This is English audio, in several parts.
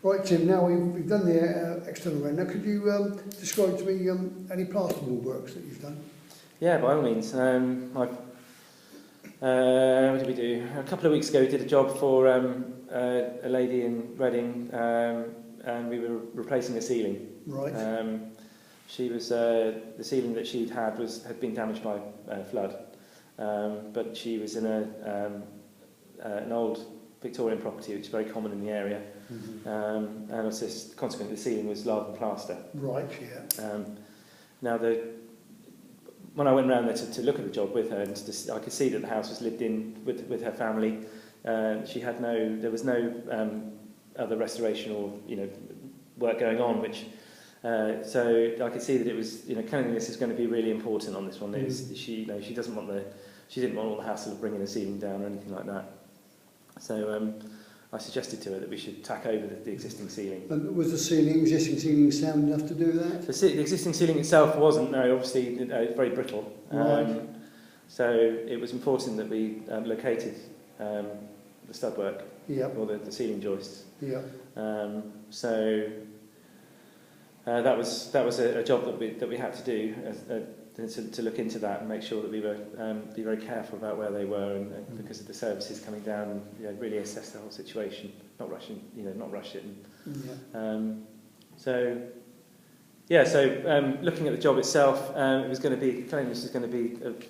Right, Tim, now we've done the external render. Now, could you describe to me any plasterboard works that you've done? Yeah, by all means. What did we do? A couple of weeks ago we did a job for a lady in Reading, and we were replacing a ceiling. Right. She was the ceiling that she'd had had been damaged by flood, but she was in an old Victorian property, which is very common in the area, and also consequently the ceiling was lard and plaster. Right. Yeah. Now when I went round there to look at the job with her, and I could see that the house was lived in with her family. There was no other restoration or work going on, which so I could see that it was cleanliness is going to be really important on this one. She didn't want all the hassle of bringing the ceiling down or anything like that. So I suggested to her that we should tack over the existing ceiling. And was the existing ceiling sound enough to do that? The existing ceiling itself wasn't. No, obviously very brittle. Right. So it was important that we located the stud work, yep, or the ceiling joists. Yep. So that was a job that we had to do to look into that and make sure that we were be very careful about where they were, and because of the services coming down, and really assess the whole situation, not rush it. And, so looking at the job itself, cleanliness was going to be of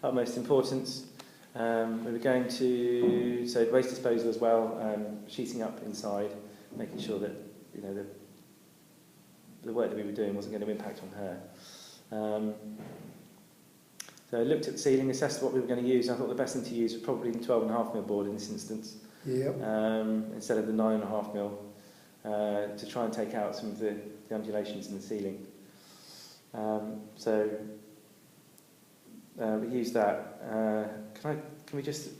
utmost importance. We were going to waste disposal as well, sheeting up inside, making sure that the work that we were doing wasn't going to impact on her. So I looked at the ceiling, assessed what we were going to use. I thought the best thing to use was probably the 12.5mm board in this instance, yep, instead of the 9.5mm, to try and take out some of the undulations in the ceiling. We used that. Can we just